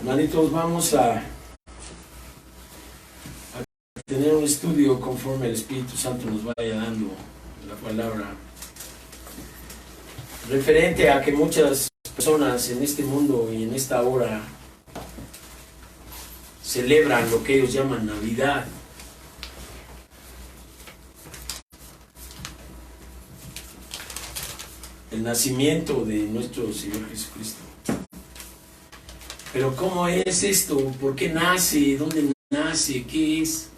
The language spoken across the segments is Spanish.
Hermanitos, vamos a tener un estudio conforme el Espíritu Santo nos vaya dando la palabra, referente a que muchas personas en este mundo y en esta hora celebran lo que ellos llaman Navidad. El nacimiento de nuestro Señor Jesucristo. Pero ¿cómo es esto? ¿Por qué nace? ¿Dónde nace? ¿Qué es?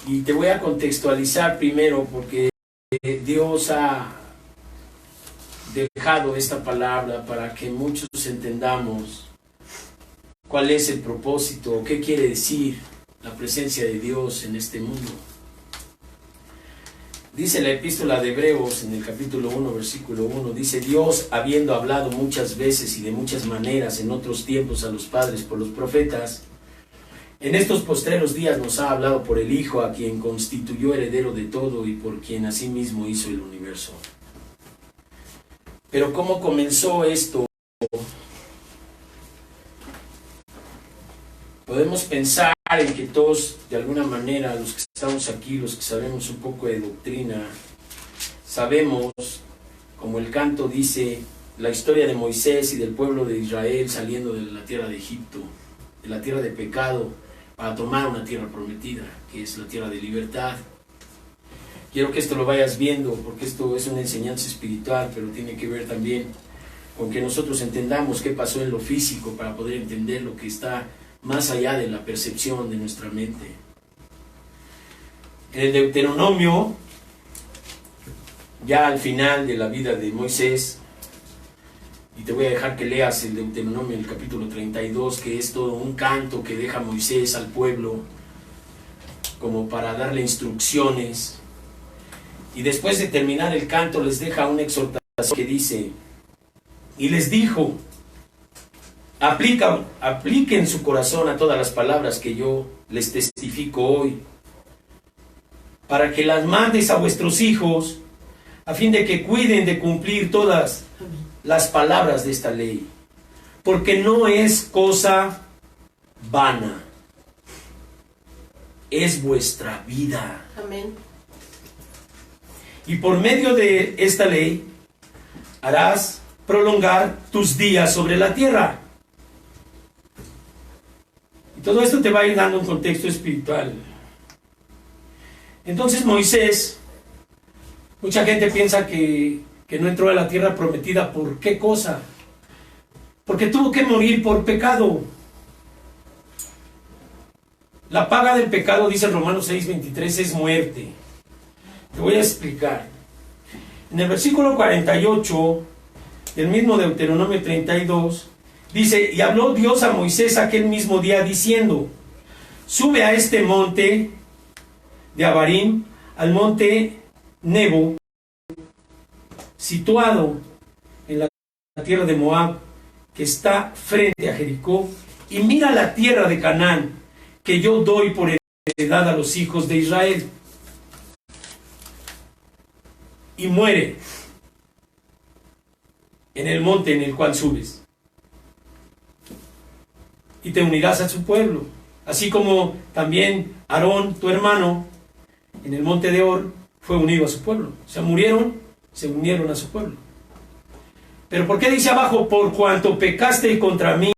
Y te voy a contextualizar primero, porque Dios ha dejado esta palabra para que muchos entendamos cuál es el propósito, qué quiere decir la presencia de Dios en este mundo. Dice la epístola de Hebreos en el capítulo 1, versículo 1, dice: Dios, habiendo hablado muchas veces y de muchas maneras en otros tiempos a los padres por los profetas, en estos postreros días nos ha hablado por el Hijo, a quien constituyó heredero de todo y por quien asimismo hizo el universo. Pero ¿cómo comenzó esto? Podemos pensar en que todos, de alguna manera, los que estamos aquí, los que sabemos un poco de doctrina, sabemos, como el canto dice, la historia de Moisés y del pueblo de Israel saliendo de la tierra de Egipto, de la tierra de pecado, para tomar una tierra prometida, que es la tierra de libertad. Quiero que esto lo vayas viendo, porque esto es una enseñanza espiritual, pero tiene que ver también con que nosotros entendamos qué pasó en lo físico para poder entender lo que está más allá de la percepción de nuestra mente. En el Deuteronomio, ya al final de la vida de Moisés, y te voy a dejar que leas el Deuteronomio en el capítulo 32, que es todo un canto que deja Moisés al pueblo como para darle instrucciones, y después de terminar el canto les deja una exhortación que dice: y les dijo, apliquen su corazón a todas las palabras que yo les testifico hoy, para que las mandes a vuestros hijos, a fin de que cuiden de cumplir todas las palabras de esta ley, porque no es cosa vana, es vuestra vida. Amén. Y por medio de esta ley harás prolongar tus días sobre la tierra. Y todo esto te va a ir dando un contexto espiritual. Entonces Moisés, mucha gente piensa que no entró a la tierra prometida. ¿Por qué cosa? Porque tuvo que morir por pecado. La paga del pecado, dice Romanos 6:23, es muerte. Te voy a explicar. En el versículo 48 del mismo Deuteronomio 32, dice: y habló Dios a Moisés aquel mismo día diciendo: sube a este monte de Abarim, al monte Nebo, situado en la tierra de Moab, que está frente a Jericó, y mira la tierra de Canaán, que yo doy por heredad a los hijos de Israel. Y muere en el monte en el cual subes, y te unirás a su pueblo, así como también Aarón, tu hermano, en el monte de Hor, fue unido a su pueblo. O sea, murieron, se unieron a su pueblo. Pero ¿por qué dice abajo? Por cuanto pecaste contra mí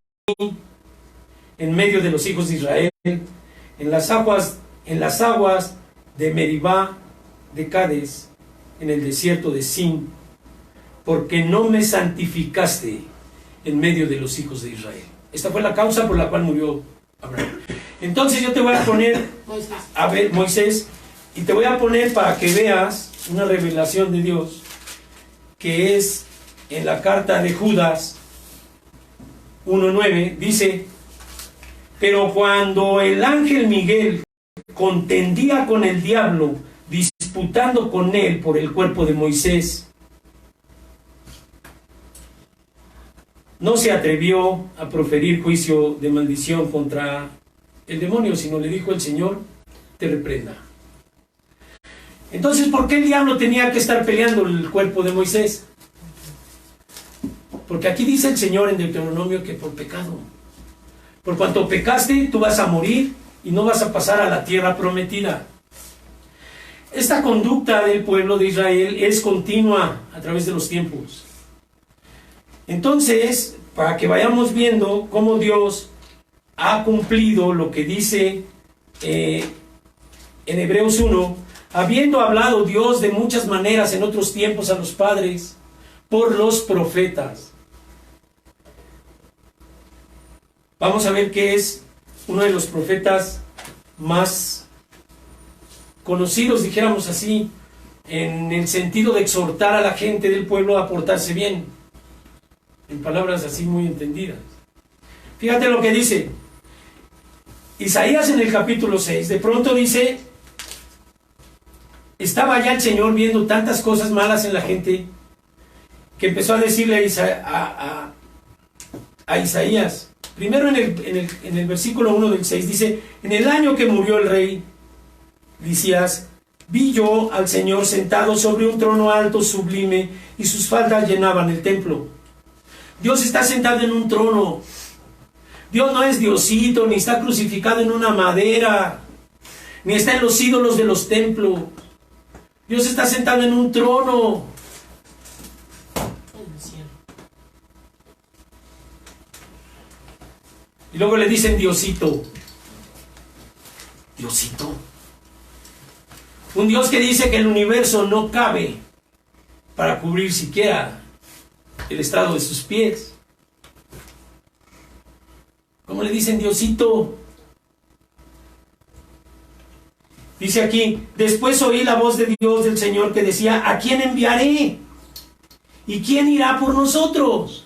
en medio de los hijos de Israel, en las aguas de Meribá de Cades, en el desierto de Sin, porque no me santificaste en medio de los hijos de Israel. Esta fue la causa por la cual murió Abraham. Entonces yo te voy a poner a ver Moisés, y te voy a poner para que veas una revelación de Dios, que es en la carta de Judas 1:9, dice: pero cuando el ángel Miguel contendía con el diablo, disputando con él por el cuerpo de Moisés, no se atrevió a proferir juicio de maldición contra el demonio, sino le dijo: el Señor te reprenda. Entonces, ¿por qué el diablo tenía que estar peleando el cuerpo de Moisés? Porque aquí dice el Señor en Deuteronomio que por pecado. Por cuanto pecaste, tú vas a morir y no vas a pasar a la tierra prometida. Esta conducta del pueblo de Israel es continua a través de los tiempos. Entonces, para que vayamos viendo cómo Dios ha cumplido lo que dice en Hebreos 1, habiendo hablado Dios de muchas maneras en otros tiempos a los padres por los profetas. Vamos a ver qué es uno de los profetas más conocidos, dijéramos así, en el sentido de exhortar a la gente del pueblo a portarse bien, en palabras así muy entendidas. Fíjate lo que dice Isaías en el capítulo 6. De pronto dice, estaba ya el Señor viendo tantas cosas malas en la gente, que empezó a decirle a Isaías, primero en el versículo 1 del 6, dice, en el año que murió el rey Licías, vi yo al Señor sentado sobre un trono alto, sublime, y sus faldas llenaban el templo. Dios está sentado en un trono. Dios no es Diosito, ni está crucificado en una madera, ni está en los ídolos de los templos. Dios está sentado en un trono. Y luego le dicen Diosito. Diosito. Un Dios que dice que el universo no cabe para cubrir siquiera el estrado de sus pies. ¿Cómo le dicen Diosito? Dice aquí, después oí la voz de Dios del Señor que decía, ¿a quién enviaré? ¿Y quién irá por nosotros?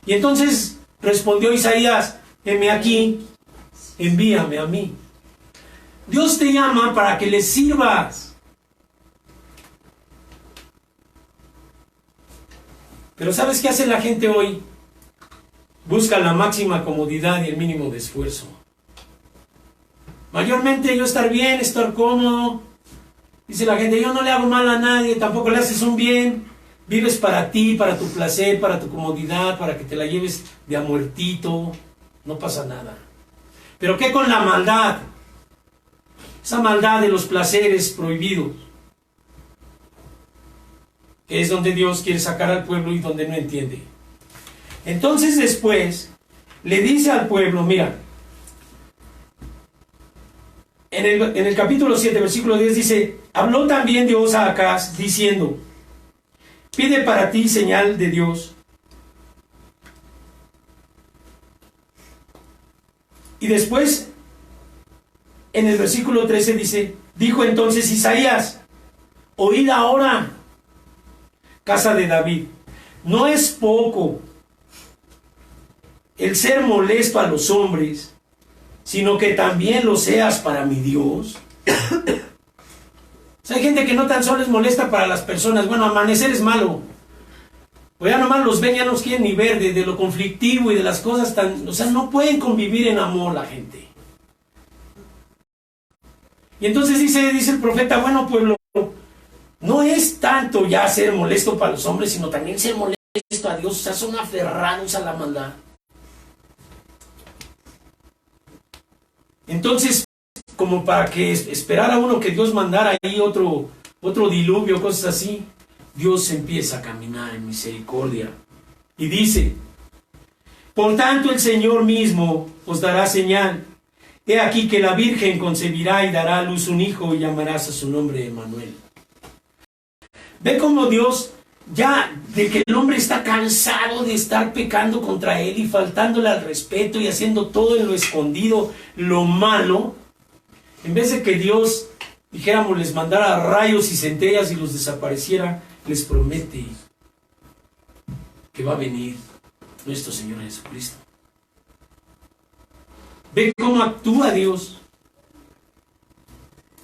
Y entonces respondió Isaías, heme aquí, envíame a mí. Dios te llama para que le sirvas. Pero ¿sabes qué hace la gente hoy? Busca la máxima comodidad y el mínimo de esfuerzo. Mayormente yo estar bien, estar cómodo. Dice la gente, yo no le hago mal a nadie, tampoco le haces un bien. Vives para ti, para tu placer, para tu comodidad, para que te la lleves de a muertito. No pasa nada. Pero ¿qué con la maldad? Esa maldad de los placeres prohibidos, que es donde Dios quiere sacar al pueblo y donde no entiende. Entonces después le dice al pueblo, mira, en el capítulo 7, versículo 10 dice, habló también Dios a Acaz diciendo, pide para ti señal de Dios. Y después, en el versículo 13 dice, dijo entonces Isaías, oíd ahora, casa de David, no es poco el ser molesto a los hombres, sino que también lo seas para mi Dios. O sea, hay gente que no tan solo es molesta para las personas. Bueno, amanecer es malo. O ya nomás los ven, ya no los quieren ni ver de lo conflictivo y de las cosas tan... O sea, no pueden convivir en amor la gente. Y entonces dice el profeta, bueno pueblo, no es tanto ya ser molesto para los hombres, sino también ser molesto a Dios. O sea, son aferrados a la maldad. Entonces, como para que esperara uno que Dios mandara ahí otro diluvio, cosas así, Dios empieza a caminar en misericordia. Y dice, por tanto el Señor mismo os dará señal. He aquí que la Virgen concebirá y dará a luz un hijo y llamarás a su nombre Emmanuel. Ve cómo Dios, ya de que el hombre está cansado de estar pecando contra él y faltándole al respeto y haciendo todo en lo escondido, lo malo, en vez de que Dios, dijéramos, les mandara rayos y centellas y los desapareciera, les promete que va a venir nuestro Señor Jesucristo. Ve cómo actúa Dios.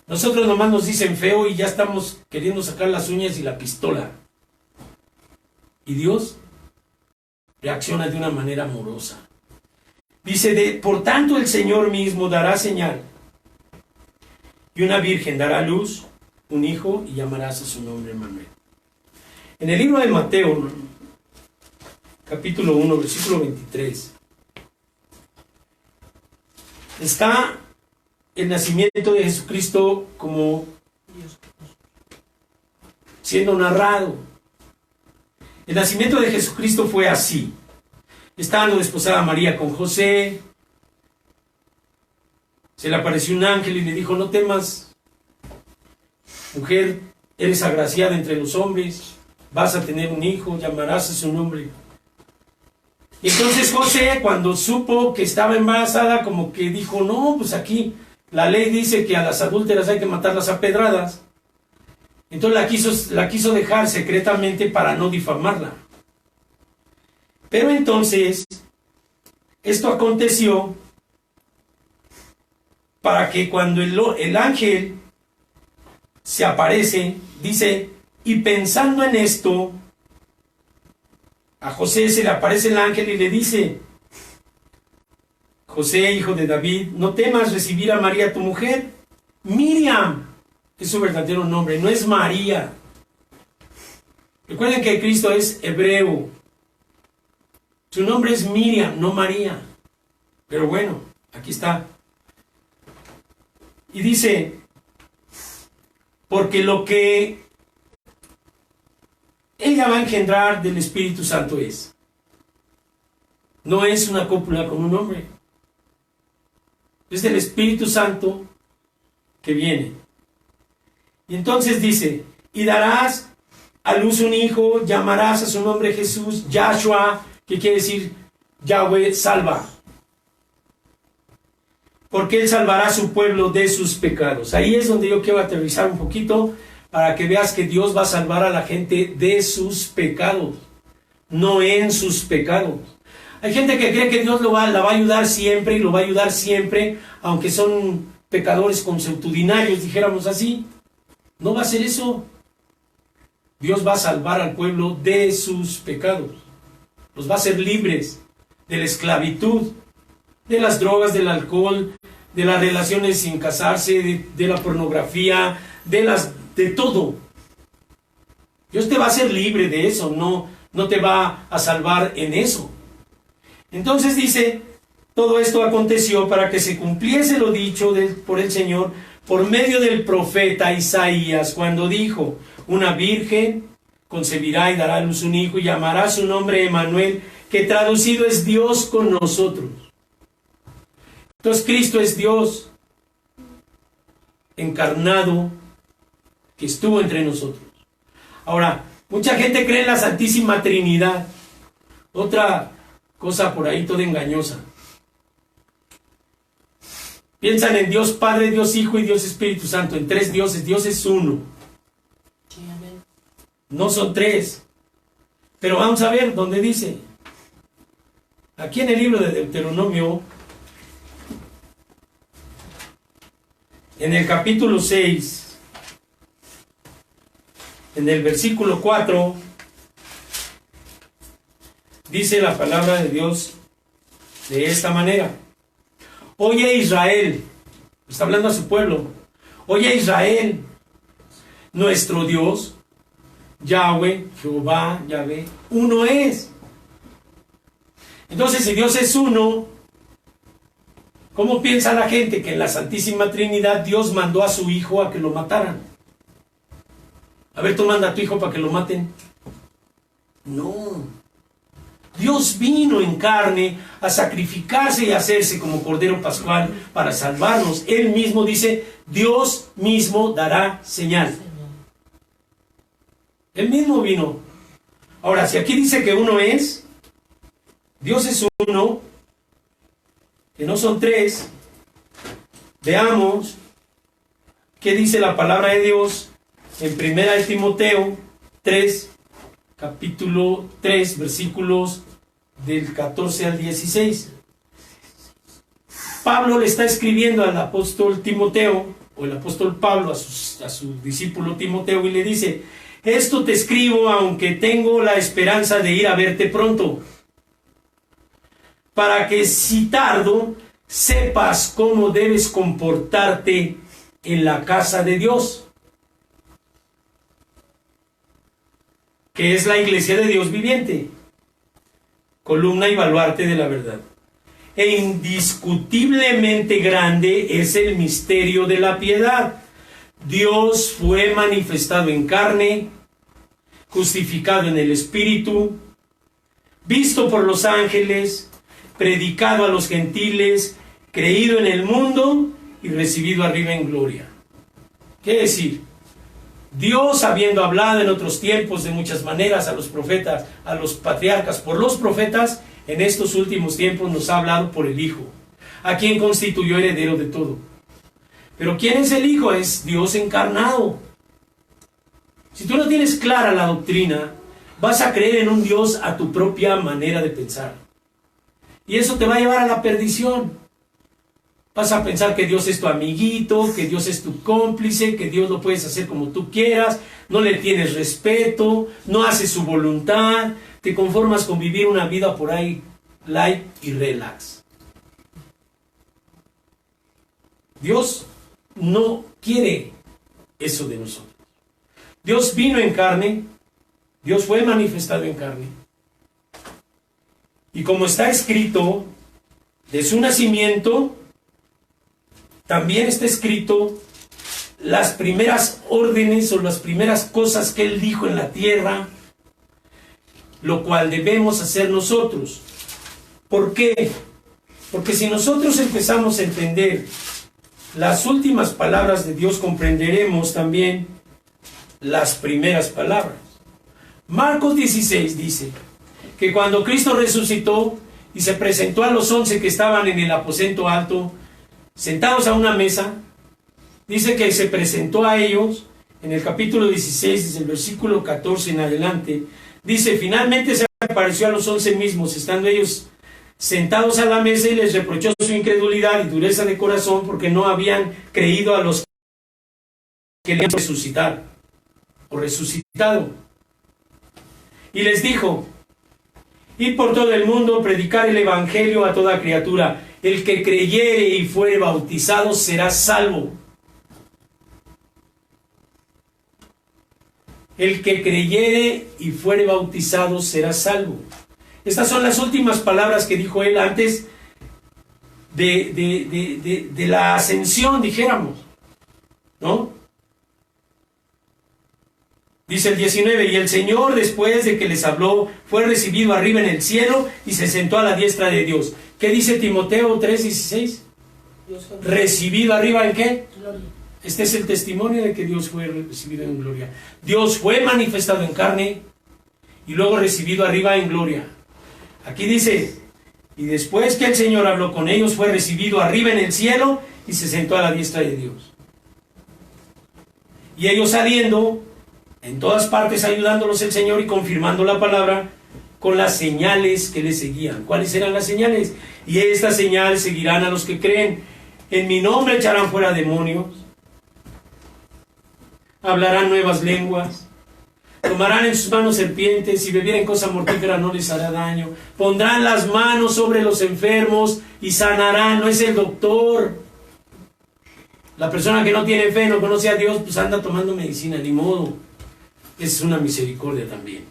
Nosotros nomás nos dicen feo y ya estamos queriendo sacar las uñas y la pistola. Y Dios reacciona de una manera amorosa. Dice, por tanto el Señor mismo dará señal. Y una virgen dará a luz un hijo y llamarás a su nombre Emmanuel. En el libro de Mateo, capítulo 1, versículo 23. Está el nacimiento de Jesucristo como siendo narrado. El nacimiento de Jesucristo fue así. Estando desposada María con José, se le apareció un ángel y le dijo: no temas, mujer, eres agraciada entre los hombres, vas a tener un hijo, llamarás a su nombre. Y entonces José, cuando supo que estaba embarazada, como que dijo: no, pues aquí la ley dice que a las adúlteras hay que matarlas a pedradas. Entonces la quiso dejar secretamente para no difamarla. Pero entonces, esto aconteció para que cuando el ángel se aparece, dice, y pensando en esto, a José se le aparece el ángel y le dice: José, hijo de David, no temas recibir a María tu mujer. Miriam es su verdadero nombre, no es María. Recuerden que Cristo es hebreo. Su nombre es Miriam, no María. Pero bueno, aquí está. Y dice: porque lo que ella va a engendrar del Espíritu Santo no es una cópula con un hombre. Es del Espíritu Santo que viene. Y entonces dice: y darás a luz un hijo, llamarás a su nombre Jesús, Yahshua, que quiere decir Yahweh salva. Porque él salvará a su pueblo de sus pecados. Ahí es donde yo quiero aterrizar un poquito, para que veas que Dios va a salvar a la gente de sus pecados, no en sus pecados. Hay gente que cree que Dios la va a ayudar siempre y lo va a ayudar siempre, aunque son pecadores consuetudinarios, dijéramos así. No va a ser eso. Dios va a salvar al pueblo de sus pecados. Los va a hacer libres de la esclavitud, de las drogas, del alcohol, de las relaciones sin casarse, de la pornografía, de todo. Dios te va a hacer libre de eso, no te va a salvar en eso. Entonces dice: todo esto aconteció para que se cumpliese lo dicho por el Señor por medio del profeta Isaías, cuando dijo: una virgen concebirá y dará a luz un hijo y llamará su nombre Emmanuel, que traducido es Dios con nosotros. Entonces Cristo es Dios encarnado, que estuvo entre nosotros. Ahora, mucha gente cree en la Santísima Trinidad. Otra cosa por ahí toda engañosa. Piensan en Dios Padre, Dios Hijo y Dios Espíritu Santo, en tres dioses. Dios es uno. No son tres. Pero vamos a ver dónde dice. Aquí en el libro de Deuteronomio, en el capítulo 6, en el versículo 4, dice la palabra de Dios de esta manera: oye Israel, está hablando a su pueblo, oye Israel, nuestro Dios, Yahweh, Jehová, Yahvé, uno es. Entonces, si Dios es uno, ¿cómo piensa la gente que en la Santísima Trinidad Dios mandó a su Hijo a que lo mataran? A ver, tú manda a tu Hijo para que lo maten. No. Dios vino en carne a sacrificarse y hacerse como Cordero Pascual para salvarnos. Él mismo dice: Dios mismo dará señal. Él mismo vino. Ahora, si aquí dice que uno es, Dios es uno, que no son tres, veamos qué dice la palabra de Dios en 1 Timoteo 3, capítulo 3, versículos del 14 al 16. Pablo le está escribiendo al apóstol Timoteo, o el apóstol Pablo a su discípulo Timoteo, y le dice: esto te escribo aunque tengo la esperanza de ir a verte pronto, para que si tardo sepas cómo debes comportarte en la casa de Dios, que es la iglesia de Dios viviente, columna y baluarte de la verdad. E indiscutiblemente grande es el misterio de la piedad. Dios fue manifestado en carne, justificado en el Espíritu, visto por los ángeles, predicado a los gentiles, creído en el mundo y recibido arriba en gloria. ¿Qué decir? Dios, habiendo hablado en otros tiempos de muchas maneras a los profetas, a los patriarcas por los profetas, en estos últimos tiempos nos ha hablado por el Hijo, a quien constituyó heredero de todo. Pero ¿quién es el Hijo? Es Dios encarnado. Si tú no tienes clara la doctrina, vas a creer en un Dios a tu propia manera de pensar. Y eso te va a llevar a la perdición. Vas a pensar que Dios es tu amiguito, que Dios es tu cómplice, que Dios lo puedes hacer como tú quieras, no le tienes respeto, no haces su voluntad, te conformas con vivir una vida por ahí light y relax. Dios no quiere eso de nosotros. Dios vino en carne, Dios fue manifestado en carne. Y como está escrito, de su nacimiento, también está escrito las primeras órdenes o las primeras cosas que Él dijo en la tierra, lo cual debemos hacer nosotros. ¿Por qué? Porque si nosotros empezamos a entender las últimas palabras de Dios, comprenderemos también las primeras palabras. Marcos 16 dice que cuando Cristo resucitó y se presentó a los 11 que estaban en el aposento alto, sentados a una mesa, dice que se presentó a ellos, en el capítulo 16, desde el versículo 14 en adelante, dice, finalmente se apareció a los 11 mismos, estando ellos sentados a la mesa, y les reprochó su incredulidad y dureza de corazón, porque no habían creído a los que le habían resucitar, o resucitado. Y les dijo, id por todo el mundo, predicar el evangelio a toda criatura. El que creyere y fuere bautizado será salvo. El que creyere y fuere bautizado será salvo. Estas son las últimas palabras que dijo él antes de la ascensión, dijéramos, ¿no? Dice el 19, y el Señor, después de que les habló, fue recibido arriba en el cielo y se sentó a la diestra de Dios. ¿Qué dice Timoteo 3:16? ¿Recibido arriba en qué? Gloria. Este es el testimonio de que Dios fue recibido en gloria. Dios fue manifestado en carne y luego recibido arriba en gloria. Aquí dice, y después que el Señor habló con ellos, fue recibido arriba en el cielo y se sentó a la diestra de Dios. Y ellos saliendo en todas partes, ayudándolos el Señor y confirmando la palabra con las señales que le seguían. ¿Cuáles eran las señales? Y estas señales seguirán a los que creen. En mi nombre echarán fuera demonios, hablarán nuevas lenguas, tomarán en sus manos serpientes, y bebieren cosa mortífera no les hará daño, pondrán las manos sobre los enfermos y sanarán. No es el doctor. La persona que no tiene fe, no conoce a Dios, pues anda tomando medicina, ni modo. Esa es una misericordia también.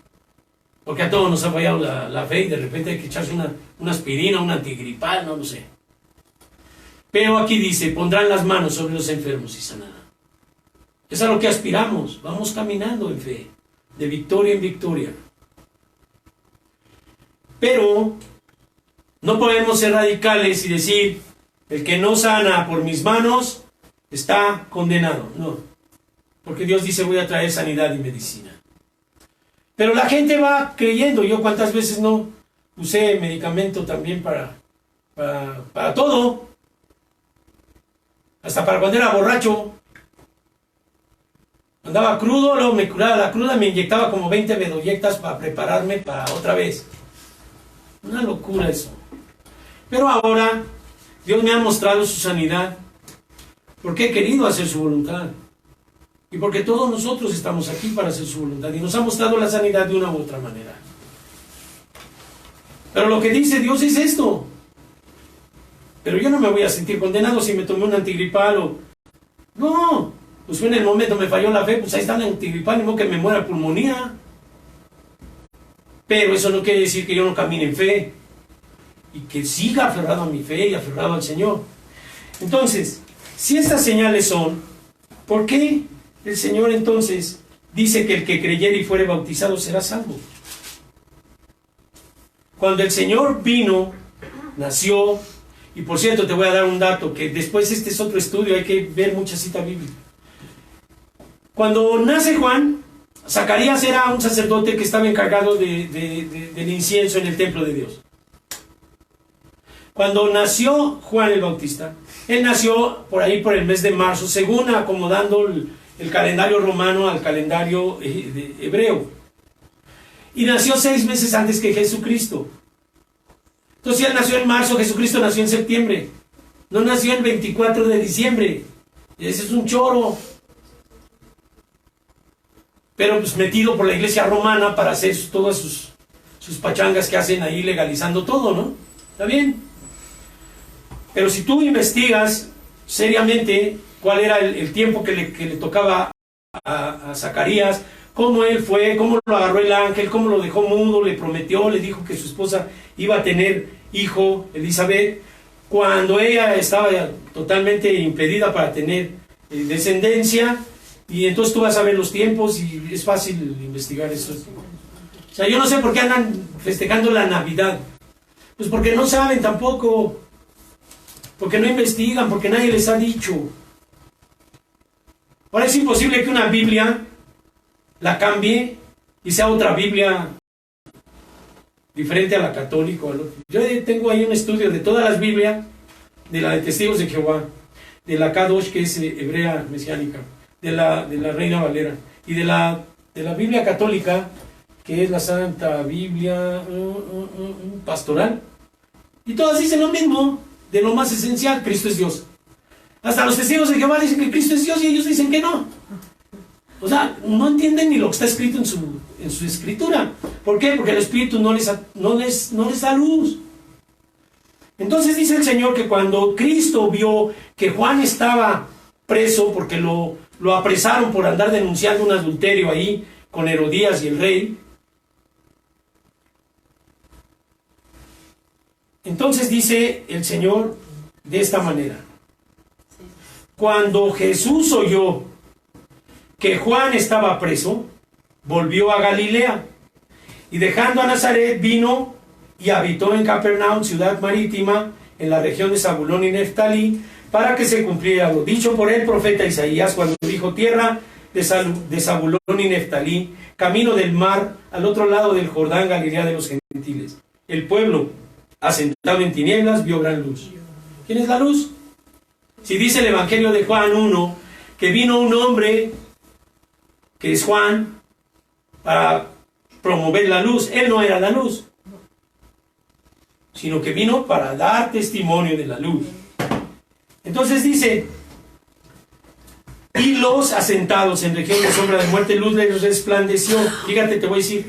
Porque a todos nos ha fallado la fe y de repente hay que echarse una aspirina, un antigripal, no lo sé. Pero aquí dice, pondrán las manos sobre los enfermos y sanarán. Es a lo que aspiramos. Vamos caminando en fe, de victoria en victoria. Pero no podemos ser radicales y decir, el que no sana por mis manos está condenado. No. Porque Dios dice, voy a traer sanidad y medicina. Pero la gente va creyendo. Yo cuántas veces no usé medicamento también para todo. Hasta para cuando era borracho. Andaba crudo, luego me curaba la cruda, me inyectaba como 20 medoyectas para prepararme para otra vez. Una locura eso. Pero ahora Dios me ha mostrado su sanidad porque he querido hacer su voluntad. Y porque todos nosotros estamos aquí para hacer su voluntad. Y nos ha mostrado la sanidad de una u otra manera. Pero lo que dice Dios es esto. Pero yo no me voy a sentir condenado si me tomé un antigripal o... No, pues en el momento me falló la fe, pues ahí está el antigripal, ni modo que me muera pulmonía. Pero eso no quiere decir que yo no camine en fe. y que siga aferrado a mi fe y aferrado al Señor. Entonces, si estas señales son, ¿por qué el Señor entonces dice que el que creyere y fuere bautizado será salvo? Cuando el Señor vino, nació, y por cierto te voy a dar un dato, que después este es otro estudio, hay que ver mucha cita bíblica. Cuando nace Juan, Zacarías era un sacerdote que estaba encargado del incienso en el templo de Dios. Cuando nació Juan el Bautista, él nació por ahí por el mes de marzo, según acomodando el calendario romano al calendario hebreo. Y nació 6 meses antes que Jesucristo. Entonces, si él nació en marzo, Jesucristo nació en septiembre. No nació el 24 de diciembre. Ese es un choro. Pero pues metido por la iglesia romana para hacer todas sus pachangas que hacen ahí legalizando todo, ¿no? ¿Está bien? Pero si tú investigas seriamente cuál era el tiempo que le tocaba a Zacarías, cómo él fue, cómo lo agarró el ángel, cómo lo dejó mudo, le prometió, le dijo que su esposa iba a tener hijo, Elizabeth, cuando ella estaba totalmente impedida para tener descendencia, y entonces tú vas a ver los tiempos y es fácil investigar eso. O sea, yo no sé por qué andan festejando la Navidad. Pues porque no saben tampoco, porque no investigan, porque nadie les ha dicho. Ahora es imposible que una Biblia la cambie y sea otra Biblia diferente a la católica. Yo tengo ahí un estudio de todas las Biblias, de la de Testigos de Jehová, de la Kadosh, que es hebrea mesiánica, de la Reina Valera, y de la Biblia católica, que es la Santa Biblia Pastoral. Y todas dicen lo mismo, de lo más esencial: Cristo es Dios. Hasta los Testigos de Jehová dicen que Cristo es Dios y ellos dicen que no. O sea, no entienden ni lo que está escrito en su escritura. ¿Por qué? Porque el Espíritu no les da luz. Entonces dice el Señor que cuando Cristo vio que Juan estaba preso porque lo apresaron por andar denunciando un adulterio ahí con Herodías y el rey, entonces dice el Señor de esta manera: cuando Jesús oyó que Juan estaba preso, volvió a Galilea, y dejando a Nazaret vino y habitó en Capernaum, ciudad marítima, en la región de Zabulón y Neftalí, para que se cumpliera lo dicho por el profeta Isaías, cuando dijo: tierra de Zabulón y Neftalí, camino del mar, al otro lado del Jordán, Galilea de los gentiles. El pueblo, asentado en tinieblas, vio gran luz. ¿Quién es la luz? Si dice el Evangelio de Juan 1, que vino un hombre, que es Juan, para promover la luz. Él no era la luz, sino que vino para dar testimonio de la luz. Entonces dice: y los asentados en región de sombra de muerte, luz les resplandeció. Fíjate, te voy a decir,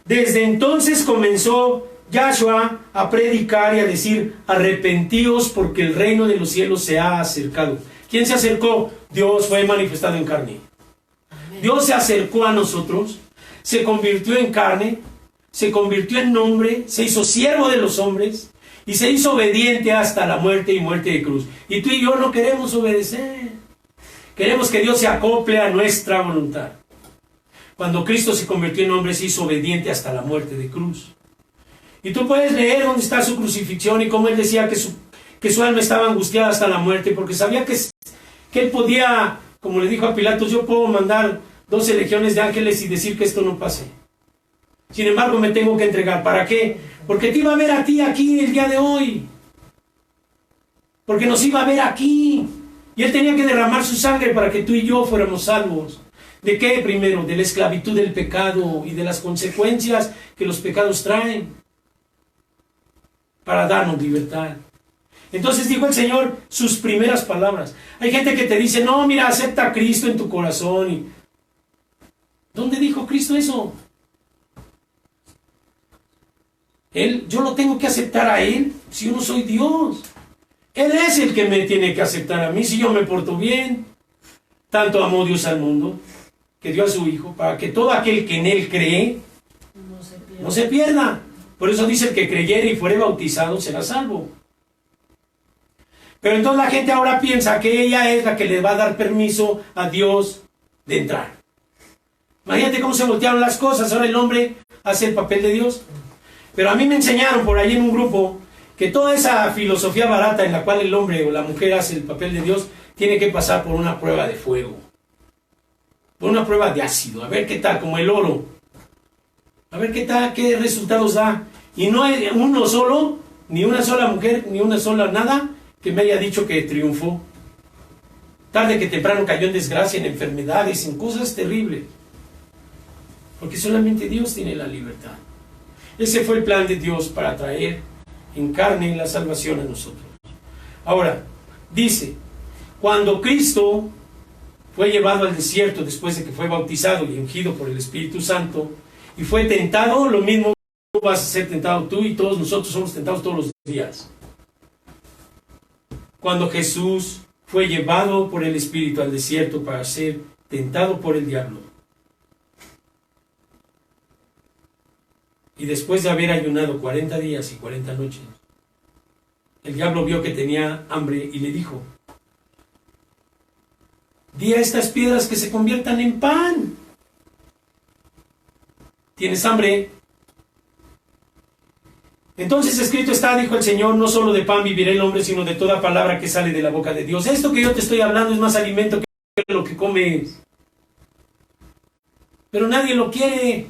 desde entonces comenzó Yahshua a predicar y a decir: arrepentíos, porque el reino de los cielos se ha acercado. ¿Quién se acercó? Dios fue manifestado en carne. Dios se acercó a nosotros, se convirtió en carne, se convirtió en hombre, se hizo siervo de los hombres y se hizo obediente hasta la muerte y muerte de cruz. Y tú y yo no queremos obedecer. Queremos que Dios se acople a nuestra voluntad. Cuando Cristo se convirtió en hombre, se hizo obediente hasta la muerte de cruz. Y tú puedes leer dónde está su crucifixión y cómo él decía que su alma estaba angustiada hasta la muerte, porque sabía que él podía, como le dijo a Pilatos: yo puedo mandar 12 legiones de ángeles y decir que esto no pase. Sin embargo, me tengo que entregar. ¿Para qué? Porque te iba a ver a ti aquí el día de hoy. Porque nos iba a ver aquí. Y él tenía que derramar su sangre para que tú y yo fuéramos salvos. ¿De qué? Primero, de la esclavitud del pecado y de las consecuencias que los pecados traen, para darnos libertad. Entonces dijo el Señor sus primeras palabras. Hay gente que te dice: no, mira, acepta a Cristo en tu corazón. ¿Dónde dijo Cristo eso? Yo lo tengo que aceptar a Él si yo no soy Dios. Él es el que me tiene que aceptar a mí si yo me porto bien. Tanto amó Dios al mundo, que dio a su Hijo, para que todo aquel que en Él cree no se pierda, Por eso dice: el que creyere y fuere bautizado será salvo. Pero entonces la gente ahora piensa que ella es la que le va a dar permiso a Dios de entrar. Imagínate cómo se voltearon las cosas. Ahora el hombre hace el papel de Dios. Pero a mí me enseñaron por ahí en un grupo que toda esa filosofía barata en la cual el hombre o la mujer hace el papel de Dios tiene que pasar por una prueba de fuego, por una prueba de ácido, a ver qué tal, como el oro, a ver qué tal, qué resultados da. Y no hay uno solo, ni una sola mujer, ni una sola nada que me haya dicho que triunfó. Tarde que temprano cayó en desgracia, en enfermedades, en cosas terribles. Porque solamente Dios tiene la libertad. Ese fue el plan de Dios para traer en carne la salvación a nosotros. Ahora, dice, cuando Cristo fue llevado al desierto después de que fue bautizado y ungido por el Espíritu Santo y fue tentado, lo mismo vas a ser tentado tú, y todos nosotros somos tentados todos los días. Cuando Jesús fue llevado por el Espíritu al desierto para ser tentado por el diablo, y después de haber ayunado 40 días y 40 noches, el diablo vio que tenía hambre y le dijo: di a estas piedras que se conviertan en pan. ¿Tienes hambre? Entonces escrito está, dijo el Señor, no solo de pan vivirá el hombre, sino de toda palabra que sale de la boca de Dios. Esto que yo te estoy hablando es más alimento que lo que comes. Pero nadie lo quiere.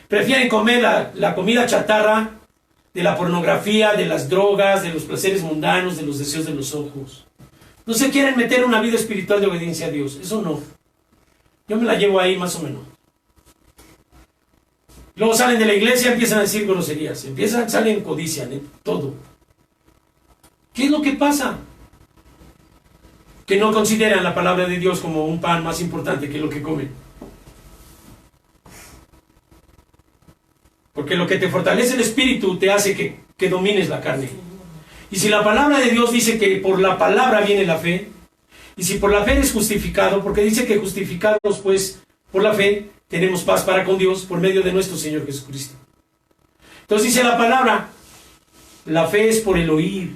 Prefieren comer la comida chatarra de la pornografía, de las drogas, de los placeres mundanos, de los deseos de los ojos. No se quieren meter en una vida espiritual de obediencia a Dios. Eso no. Yo me la llevo ahí más o menos. Luego salen de la iglesia, empiezan a decir groserías, salen codician, todo. ¿Qué es lo que pasa? Que no consideran la palabra de Dios como un pan más importante que lo que comen. Porque lo que te fortalece el espíritu te hace que domines la carne. Y si la palabra de Dios dice que por la palabra viene la fe, y si por la fe eres justificado, porque dice que justificados pues por la fe, tenemos paz para con Dios por medio de nuestro Señor Jesucristo. Entonces dice la palabra, la fe es por el oír,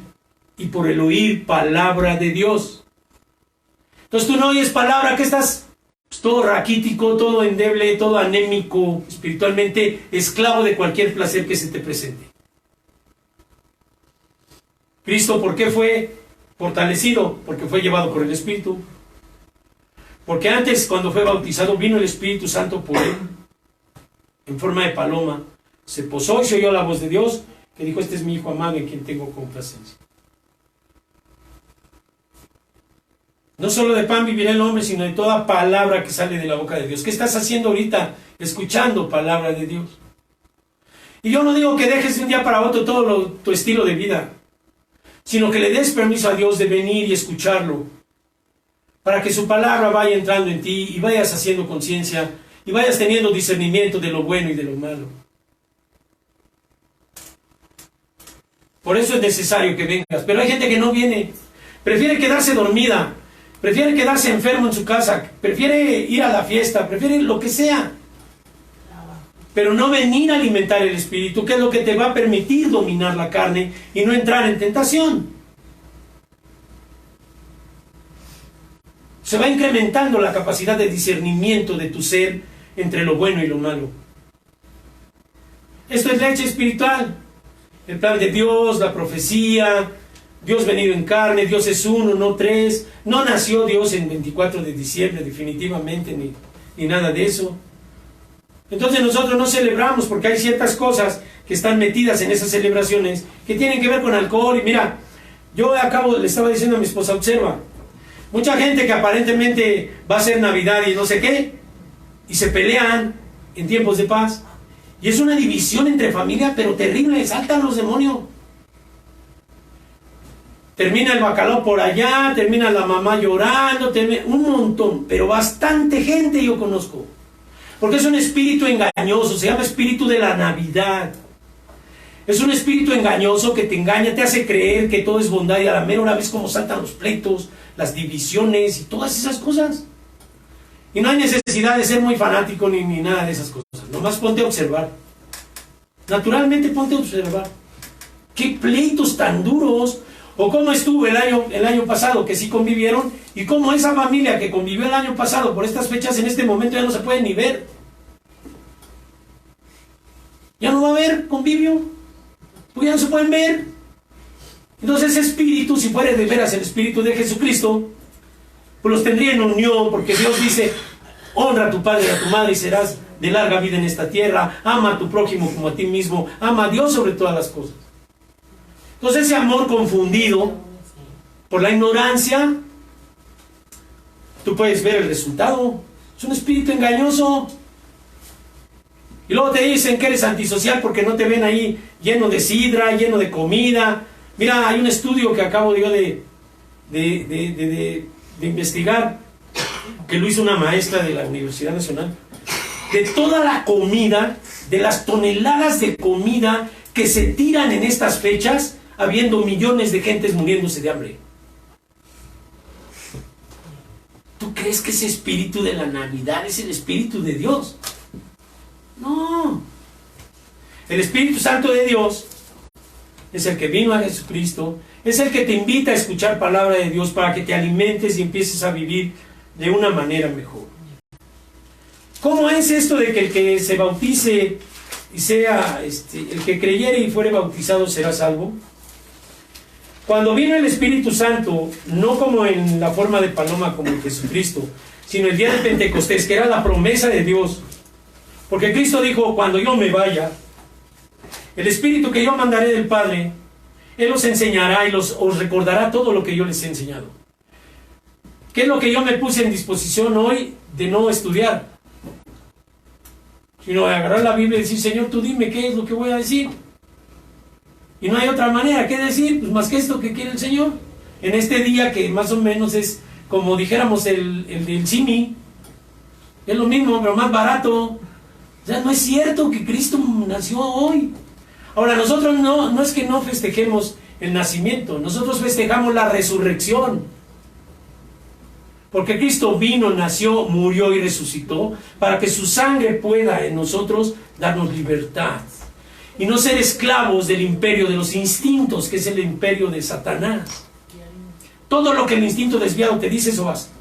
y por el oír palabra de Dios. Entonces tú no oyes palabra, que estás todo raquítico, todo endeble, todo anémico, espiritualmente esclavo de cualquier placer que se te presente. Cristo, ¿por qué fue fortalecido? Porque fue llevado por el Espíritu. Porque antes, cuando fue bautizado, vino el Espíritu Santo por él, en forma de paloma. Se posó y se oyó la voz de Dios, que dijo: este es mi Hijo amado en quien tengo complacencia. No solo de pan vivirá el hombre, sino de toda palabra que sale de la boca de Dios. ¿Qué estás haciendo ahorita? Escuchando palabra de Dios. Y yo no digo que dejes de un día para otro todo tu estilo de vida, sino que le des permiso a Dios de venir y escucharlo, para que su palabra vaya entrando en ti y vayas haciendo conciencia y vayas teniendo discernimiento de lo bueno y de lo malo. Por eso es necesario que vengas. Pero hay gente que no viene, prefiere quedarse dormida, prefiere quedarse enfermo en su casa, prefiere ir a la fiesta, prefiere lo que sea, pero no venir a alimentar el espíritu, que es lo que te va a permitir dominar la carne y no entrar en tentación. Se va incrementando la capacidad de discernimiento de tu ser entre lo bueno y lo malo. Esto es leche espiritual. El plan de Dios, la profecía, Dios venido en carne, Dios es uno, no tres. No nació Dios en 24 de diciembre, definitivamente, ni nada de eso. Entonces nosotros no celebramos porque hay ciertas cosas que están metidas en esas celebraciones que tienen que ver con alcohol. Y mira, yo le estaba diciendo a mi esposa, observa, mucha gente que aparentemente va a ser Navidad y no sé qué, y se pelean en tiempos de paz. Y es una división entre familia, pero terrible, saltan los demonios. Termina el bacalao por allá, termina la mamá llorando, un montón, pero bastante gente yo conozco. Porque es un espíritu engañoso, se llama espíritu de la Navidad. Es un espíritu engañoso que te engaña, te hace creer que todo es bondad y a la mera hora ves cómo saltan los pleitos, las divisiones y todas esas cosas. Y no hay necesidad de ser muy fanático ni nada de esas cosas. Nomás ponte a observar. Naturalmente ponte a observar. ¿Qué pleitos tan duros? ¿O cómo estuvo el año pasado que sí convivieron? Y cómo esa familia que convivió el año pasado por estas fechas en este momento ya no se puede ni ver. Ya no va a haber convivio. Porque ya no se pueden ver. Entonces ese espíritu, si fuera de veras el espíritu de Jesucristo, pues los tendría en unión, porque Dios dice, honra a tu padre y a tu madre y serás de larga vida en esta tierra, ama a tu prójimo como a ti mismo, ama a Dios sobre todas las cosas. Entonces ese amor confundido por la ignorancia, tú puedes ver el resultado. Es un espíritu engañoso. Y luego te dicen que eres antisocial porque no te ven ahí lleno de sidra, lleno de comida. Mira, hay un estudio que acabo yo de investigar, que lo hizo una maestra de la Universidad Nacional, de toda la comida, de las toneladas de comida que se tiran en estas fechas, habiendo millones de gentes muriéndose de hambre. ¿Tú crees que ese espíritu de la Navidad es el espíritu de Dios? No. El Espíritu Santo de Dios es el que vino a Jesucristo, es el que te invita a escuchar palabra de Dios para que te alimentes y empieces a vivir de una manera mejor. ¿Cómo es esto de que el que se bautice y sea, el que creyere y fuere bautizado será salvo? Cuando vino el Espíritu Santo, no como en la forma de paloma como en Jesucristo, sino el día de Pentecostés, que era la promesa de Dios. Porque Cristo dijo, cuando yo me vaya, el Espíritu que yo mandaré del Padre, Él os enseñará y os recordará todo lo que yo les he enseñado. ¿Qué es lo que yo me puse en disposición hoy de no estudiar? Sino de agarrar la Biblia y decir, Señor, tú dime qué es lo que voy a decir. Y no hay otra manera que decir, pues más que esto que quiere el Señor. En este día que más o menos es, como dijéramos, el del Simi, es lo mismo, pero más barato. O sea, no es cierto que Cristo nació hoy. Ahora, nosotros no es que no festejemos el nacimiento, nosotros festejamos la resurrección. Porque Cristo vino, nació, murió y resucitó para que su sangre pueda en nosotros darnos libertad. Y no ser esclavos del imperio de los instintos, que es el imperio de Satanás. Todo lo que el instinto desviado te dice, eso basta.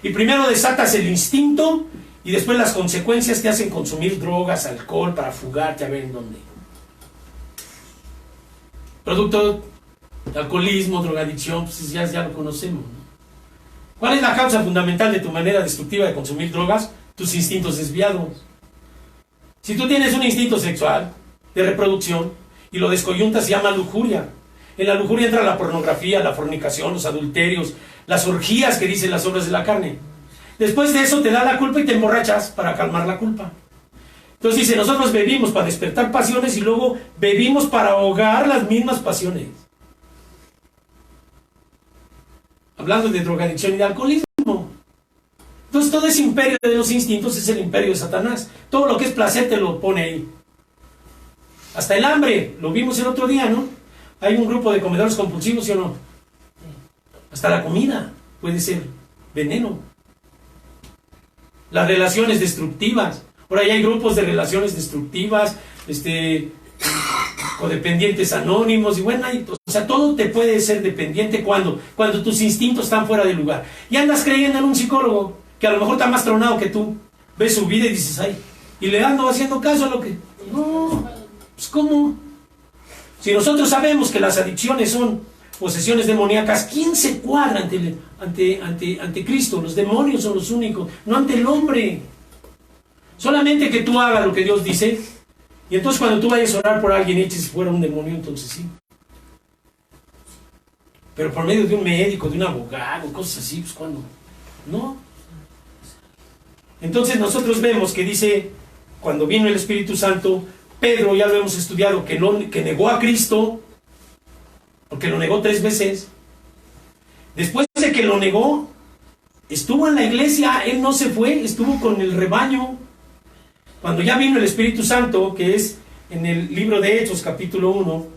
Y primero desatas el instinto y después las consecuencias te hacen consumir drogas, alcohol, para fugarte a ver en dónde. Producto de alcoholismo, drogadicción, pues ya lo conocemos, ¿no? ¿Cuál es la causa fundamental de tu manera destructiva de consumir drogas? Tus instintos desviados. Si tú tienes un instinto sexual, de reproducción, y lo descoyuntas, se llama lujuria. En la lujuria entra la pornografía, la fornicación, los adulterios, las orgías que dicen las obras de la carne. Después de eso te da la culpa y te emborrachas para calmar la culpa. Entonces dice, nosotros bebimos para despertar pasiones y luego bebimos para ahogar las mismas pasiones. Hablando de drogadicción y de alcoholismo. Entonces todo ese imperio de los instintos es el imperio de Satanás. Todo lo que es placer te lo pone ahí. Hasta el hambre, lo vimos el otro día, ¿no? Hay un grupo de comedores compulsivos, ¿sí o no? Hasta la comida puede ser veneno. Las relaciones destructivas. Por ahí hay grupos de relaciones destructivas, codependientes anónimos, y bueno, o sea, todo te puede ser dependiente cuando tus instintos están fuera de lugar. Y andas creyendo en un psicólogo que a lo mejor está más tronado que tú. Ves su vida y dices, ay, y le ando haciendo caso a lo que... No, pues ¿cómo? Si nosotros sabemos que las adicciones son posesiones demoníacas, ¿quién se cuadra ante Cristo? Los demonios son los únicos, no ante el hombre. Solamente que tú hagas lo que Dios dice, y entonces cuando tú vayas a orar por alguien y eches fuera un demonio, entonces sí. Pero por medio de un médico, de un abogado, cosas así, pues cuando no. Entonces nosotros vemos que dice, cuando vino el Espíritu Santo, Pedro, ya lo hemos estudiado, que negó a Cristo, porque lo negó 3 veces. Después de que lo negó, estuvo en la iglesia, él no se fue, estuvo con el rebaño. Cuando ya vino el Espíritu Santo, que es en el libro de Hechos, capítulo 1,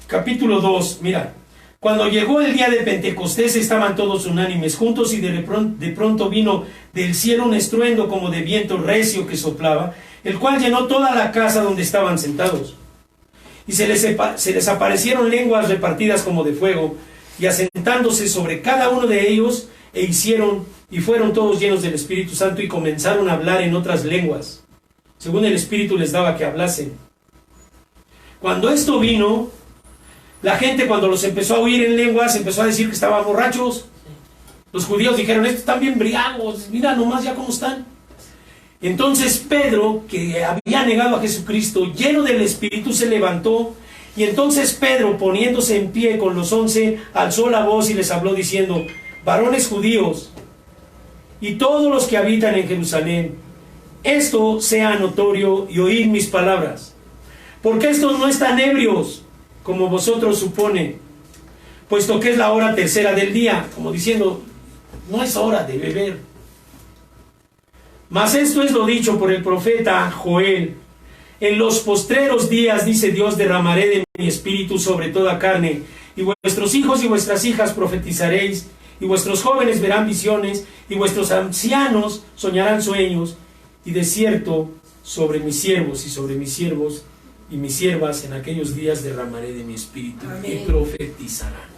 capítulo 2, mira, Cuando llegó el día de Pentecostés estaban todos unánimes juntos y de pronto vino del cielo un estruendo como de viento recio que soplaba, el cual llenó toda la casa donde estaban sentados. Y se les aparecieron lenguas repartidas como de fuego, y asentándose sobre cada uno de ellos, y fueron todos llenos del Espíritu Santo y comenzaron a hablar en otras lenguas, según el Espíritu les daba que hablasen. Cuando esto vino, la gente, cuando los empezó a oír en lenguas, empezó a decir que estaban borrachos. Los judíos dijeron: estos están bien briagos, mira nomás ya cómo están. Entonces Pedro, que había negado a Jesucristo, lleno del Espíritu, se levantó. Y entonces Pedro, poniéndose en pie con los 11, alzó la voz y les habló diciendo: varones judíos, y todos los que habitan en Jerusalén, esto sea notorio y oíd mis palabras. Porque estos no están ebrios, como vosotros supone, puesto que es la hora tercera del día, como diciendo, no es hora de beber. Mas esto es lo dicho por el profeta Joel: en los postreros días, dice Dios, derramaré de mi espíritu sobre toda carne, y vuestros hijos y vuestras hijas profetizaréis, y vuestros jóvenes verán visiones, y vuestros ancianos soñarán sueños, y de cierto sobre mis siervos y sobre mis siervos y mis siervas en aquellos días derramaré de mi espíritu. Amén. Y profetizarán.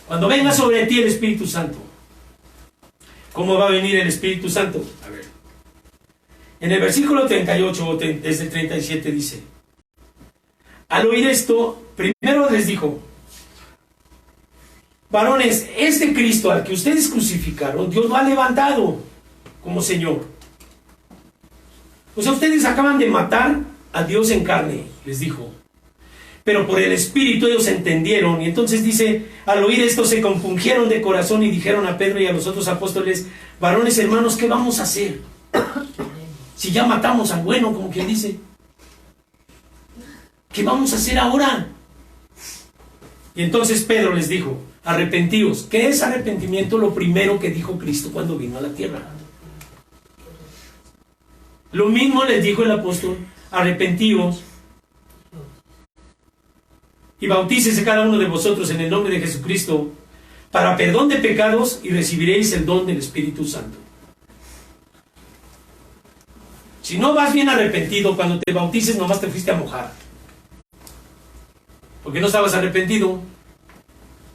Cuando venga sobre ti el Espíritu Santo, ¿cómo va a venir el Espíritu Santo? A ver. En el versículo 38, desde el 37 dice: al oír esto, primero les dijo: varones, este Cristo al que ustedes crucificaron, Dios lo ha levantado como Señor. O sea, ustedes acaban de matar a Dios en carne, les dijo. Pero por el Espíritu ellos entendieron. Y entonces dice: al oír esto se compungieron de corazón y dijeron a Pedro y a los otros apóstoles: varones hermanos, ¿qué vamos a hacer? Si ya matamos al bueno, como quien dice, ¿qué vamos a hacer ahora? Y entonces Pedro les dijo: arrepentíos. ¿Qué es arrepentimiento? Lo primero que dijo Cristo cuando vino a la tierra. Lo mismo les dijo el apóstol: arrepentíos y bautícese cada uno de vosotros en el nombre de Jesucristo para perdón de pecados, y recibiréis el don del Espíritu Santo. Si no vas bien arrepentido, cuando te bautices nomás te fuiste a mojar, porque no estabas arrepentido.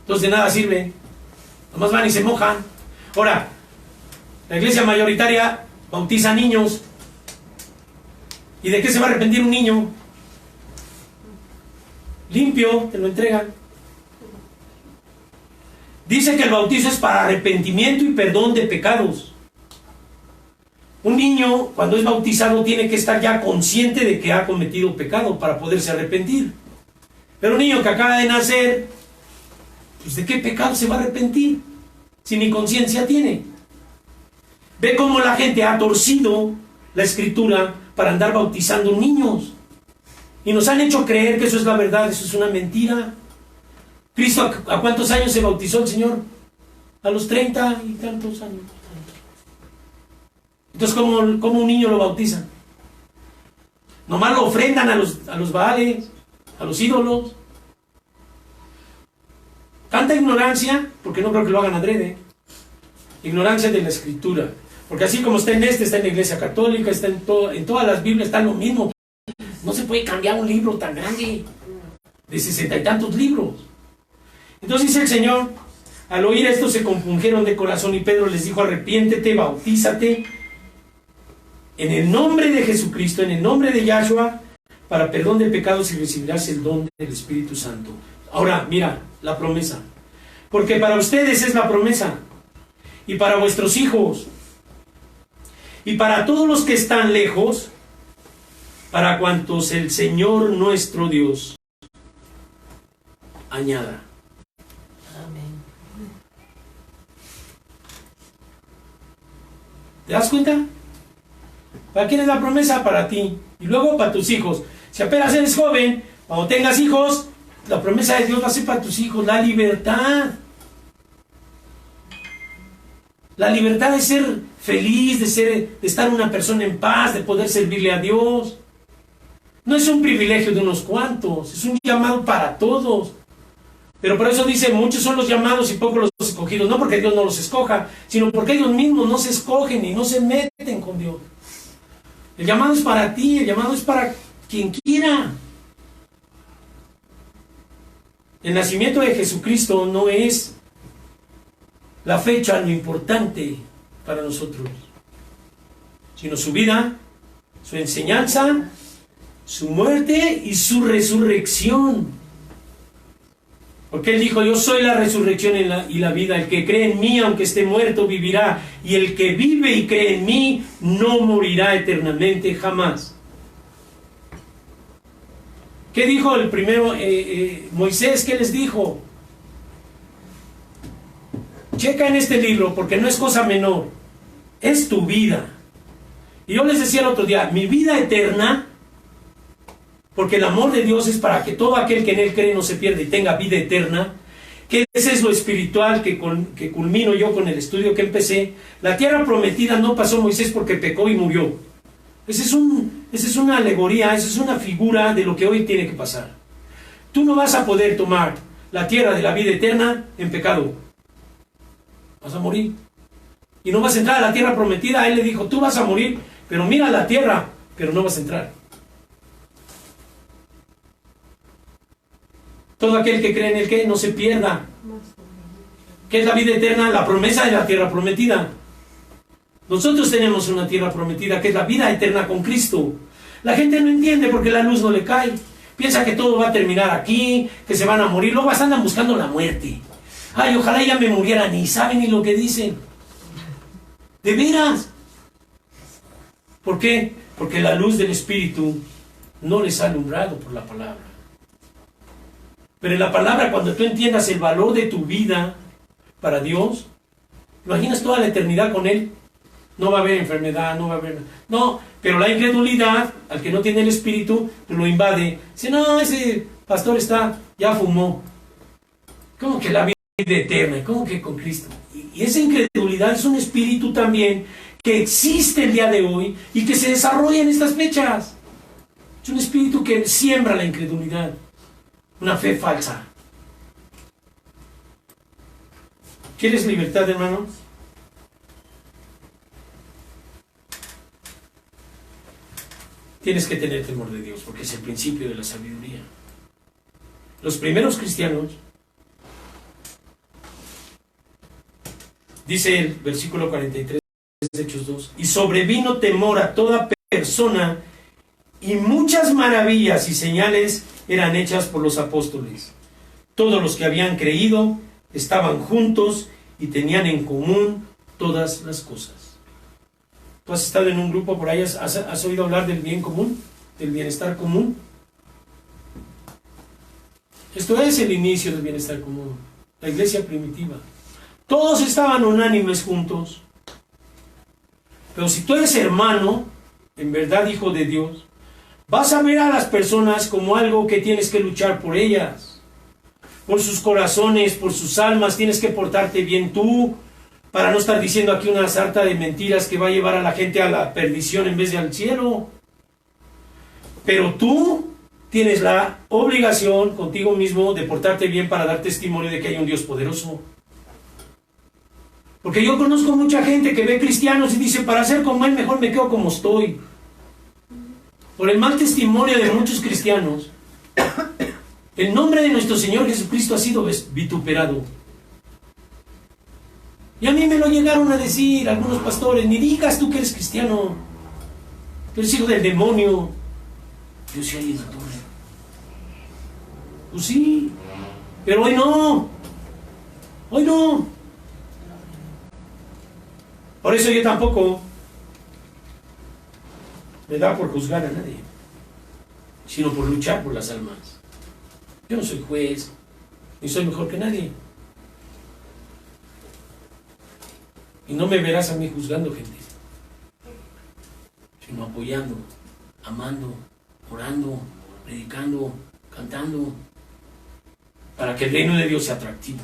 Entonces de nada sirve, nomás van y se mojan. Ahora, la iglesia mayoritaria bautiza niños. ¿Y de qué se va a arrepentir un niño? Limpio, te lo entregan. Dice que el bautizo es para arrepentimiento y perdón de pecados. Un niño, cuando es bautizado, tiene que estar ya consciente de que ha cometido pecado para poderse arrepentir. Pero un niño que acaba de nacer, pues ¿de qué pecado se va a arrepentir? Si ni conciencia tiene. Ve cómo la gente ha torcido la Escritura para andar bautizando niños. Y nos han hecho creer que eso es la verdad. Eso es una mentira. ¿Cristo a cuántos años se bautizó el Señor? A los 30 y tantos años. Entonces, ¿cómo un niño lo bautizan? Nomás lo ofrendan a los baales, a los ídolos. Tanta ignorancia, porque no creo que lo hagan adrede. Ignorancia de la Escritura. Porque así como está está en la Iglesia Católica, está en todas las Biblias, está lo mismo. No se puede cambiar un libro tan grande, de 60 y tantos libros. Entonces dice el Señor: al oír esto se compungieron de corazón, y Pedro les dijo: arrepiéntete, bautízate en el nombre de Jesucristo, en el nombre de Yahshua, para perdón de pecados, y recibirás el don del Espíritu Santo. Ahora, mira, la promesa. Porque para ustedes es la promesa, y para vuestros hijos, y para todos los que están lejos, para cuantos el Señor nuestro Dios añada. Amén. ¿Te das cuenta? ¿Para quién es la promesa? Para ti. Y luego para tus hijos. Si apenas eres joven, cuando tengas hijos, la promesa de Dios va a ser para tus hijos. La libertad. La libertad de ser feliz, de estar una persona en paz, de poder servirle a Dios. No es un privilegio de unos cuantos, es un llamado para todos. Pero por eso dice, muchos son los llamados y pocos los escogidos. No porque Dios no los escoja, sino porque ellos mismos no se escogen y no se meten con Dios. El llamado es para ti, el llamado es para quien quiera. El nacimiento de Jesucristo no es la fecha lo importante para nosotros, sino su vida, su enseñanza, su muerte y su resurrección. Porque Él dijo, yo soy la resurrección y la vida. El que cree en mí, aunque esté muerto, vivirá. Y el que vive y cree en mí, no morirá eternamente jamás. ¿Qué dijo el primero Moisés? ¿Qué les dijo? Checa en este libro, porque no es cosa menor. Es tu vida. Y yo les decía el otro día, mi vida eterna, porque el amor de Dios es para que todo aquel que en Él cree no se pierda y tenga vida eterna, que ese es lo espiritual que culmino yo con el estudio que empecé. La tierra prometida no pasó Moisés porque pecó y murió. Esa es una alegoría, esa es una figura de lo que hoy tiene que pasar. Tú no vas a poder tomar la tierra de la vida eterna en pecado. Vas a morir. Y no vas a entrar a la tierra prometida. Él le dijo, tú vas a morir, pero mira la tierra, pero no vas a entrar. Todo aquel que cree en el que no se pierda. ¿Qué es la vida eterna? La promesa de la tierra prometida. Nosotros tenemos una tierra prometida que es la vida eterna con Cristo. La gente no entiende porque la luz no le cae. Piensa que todo va a terminar aquí, que se van a morir. Luego andan buscando la muerte. Ay, ojalá ya me muriera, ni saben ni lo que dicen. ¿De veras? ¿Por qué? Porque la luz del Espíritu no les ha alumbrado por la palabra. Pero en la palabra, cuando tú entiendas el valor de tu vida para Dios, imaginas toda la eternidad con Él. No va a haber enfermedad, no va a haber... No, pero la incredulidad, al que no tiene el Espíritu, pues lo invade. Dice, no, ese pastor ya fumó. ¿Cómo que la vida eterna? ¿Cómo que con Cristo? Y esa incredulidad es un espíritu también que existe el día de hoy y que se desarrolla en estas fechas. Es un espíritu que siembra la incredulidad. Una fe falsa. ¿Quieres libertad, hermano? Tienes que tener temor de Dios, porque es el principio de la sabiduría. Los primeros cristianos, dice el versículo 43 de Hechos 2, y sobrevino temor a toda persona, y muchas maravillas y señales eran hechas por los apóstoles. Todos los que habían creído estaban juntos y tenían en común todas las cosas. ¿Tú has estado en un grupo por ahí? ¿Has oído hablar del bien común? ¿Del bienestar común? Esto es el inicio del bienestar común. La iglesia primitiva. Todos estaban unánimes juntos. Pero si tú eres hermano, en verdad hijo de Dios, vas a ver a las personas como algo que tienes que luchar por ellas. Por sus corazones, por sus almas, tienes que portarte bien tú, para no estar diciendo aquí una sarta de mentiras que va a llevar a la gente a la perdición en vez de al cielo. Pero tú tienes la obligación contigo mismo de portarte bien para dar testimonio de que hay un Dios poderoso. Porque yo conozco mucha gente que ve cristianos y dice, para ser como Él mejor me quedo como estoy. Por el mal testimonio de muchos cristianos, el nombre de nuestro Señor Jesucristo ha sido vituperado. Y a mí me lo llegaron a decir algunos pastores, ni digas tú que eres cristiano, tú eres hijo del demonio. Yo soy ahí en la torre. Pues sí, pero hoy no. Hoy no. Por eso yo tampoco me da por juzgar a nadie, sino por luchar por las almas. Yo no soy juez, ni soy mejor que nadie. Y no me verás a mí juzgando gente, sino apoyando, amando, orando, predicando, cantando, para que el reino de Dios sea atractivo.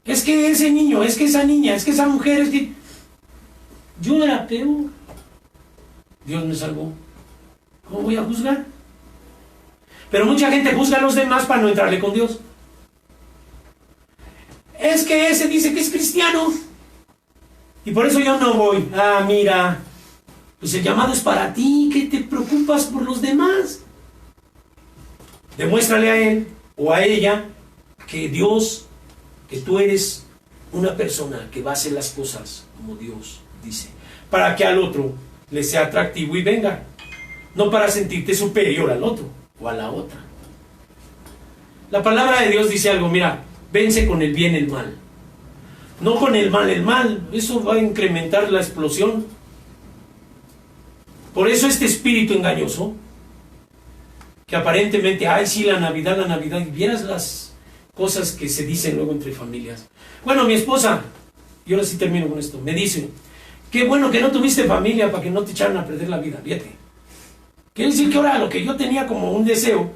Es que ese niño, es que esa niña, es que esa mujer, es que... Yo era peor. Dios me salvó. ¿Cómo voy a juzgar? Pero mucha gente juzga a los demás para no entrarle con Dios. Es que ese dice que es cristiano y por eso yo no voy. Ah, mira, pues el llamado es para ti, que te preocupas por los demás. Demuéstrale a él o a ella que Dios, que tú eres una persona que va a hacer las cosas como Dios dice, para que al otro le sea atractivo y venga, no para sentirte superior al otro o a la otra. La palabra de Dios dice algo, mira, vence con el bien el mal, no con el mal, eso va a incrementar la explosión. Por eso este espíritu engañoso, que aparentemente, ay sí, la Navidad, y vieras las cosas que se dicen luego entre familias. Bueno, mi esposa, y ahora sí termino con esto, me dice, qué bueno que no tuviste familia para que no te echaran a perder la vida, fíjate. Quiere decir que ahora lo que yo tenía como un deseo,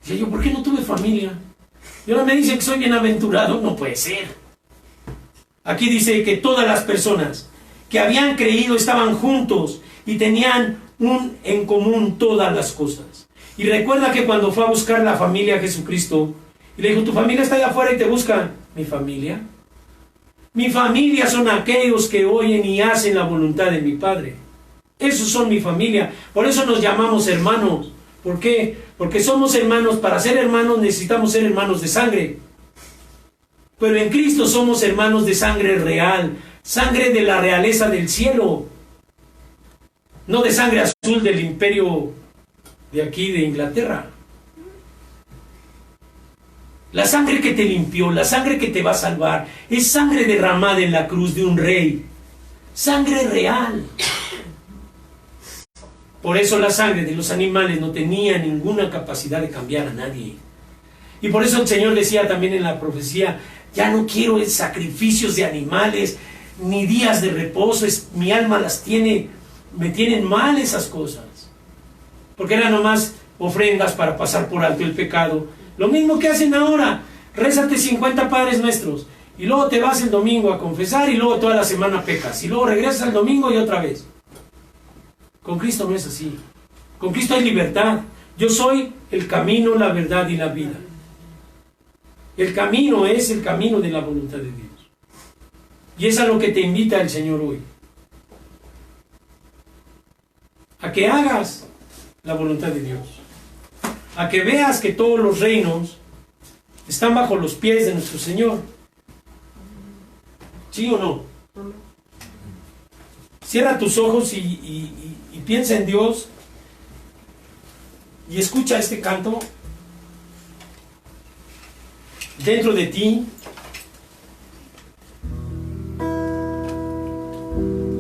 decía yo, ¿por qué no tuve familia? Y ahora me dicen que soy bienaventurado, no puede ser. Aquí dice que todas las personas que habían creído estaban juntos y tenían en común todas las cosas. Y recuerda que cuando fue a buscar la familia a Jesucristo, y le dijo, tu familia está allá afuera y te buscan. ¿Mi familia? Mi familia son aquellos que oyen y hacen la voluntad de mi Padre. Esos son mi familia. Por eso nos llamamos hermanos. ¿Por qué? Porque somos hermanos. Para ser hermanos necesitamos ser hermanos de sangre. Pero en Cristo somos hermanos de sangre real. Sangre de la realeza del cielo. No de sangre azul del imperio de aquí de Inglaterra. La sangre que te limpió, la sangre que te va a salvar, es sangre derramada en la cruz de un rey. Sangre real. Por eso la sangre de los animales no tenía ninguna capacidad de cambiar a nadie. Y por eso el Señor decía también en la profecía, ya no quiero sacrificios de animales, ni días de reposo, mi alma me tienen mal esas cosas. Porque eran nomás ofrendas para pasar por alto el pecado. Lo mismo que hacen ahora, rézate 50 Padres Nuestros, y luego te vas el domingo a confesar, y luego toda la semana pecas, y luego regresas el domingo y otra vez. Con Cristo no es así. Con Cristo hay libertad. Yo soy el camino, la verdad y la vida. El camino es el camino de la voluntad de Dios. Y es a lo que te invita el Señor hoy. A que hagas la voluntad de Dios. A que veas que todos los reinos están bajo los pies de nuestro Señor. ¿Sí o no? Cierra tus ojos y piensa en Dios y escucha este canto dentro de ti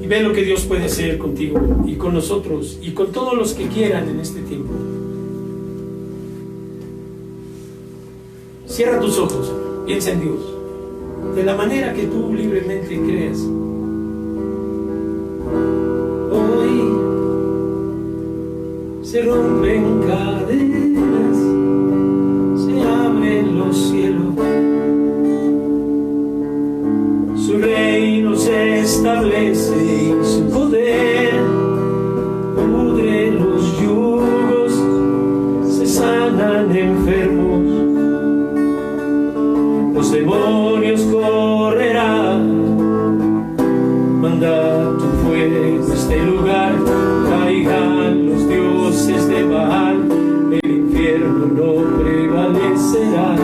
y ve lo que Dios puede hacer contigo y con nosotros y con todos los que quieran en este tiempo. Cierra tus ojos, piensa en Dios de la manera que tú libremente creas. Hoy se rompen cadenas, se abren los cielos, su reino se establece y su poder pudre los yugos, se sanan enfermos, los demonios correrán. Manda tu fuego a este lugar, caigan los dioses de Baal, el infierno no prevalecerá.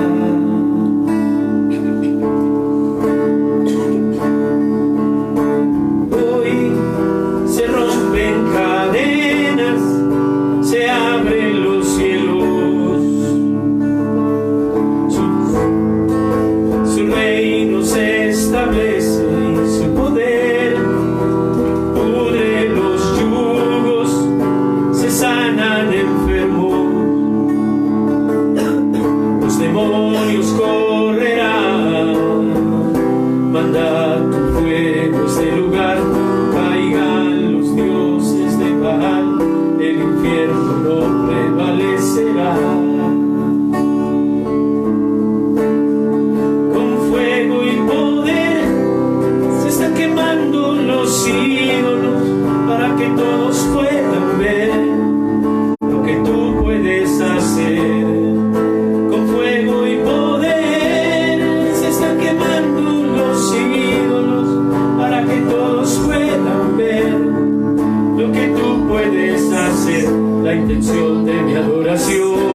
puedes hacer la intención de mi adoración,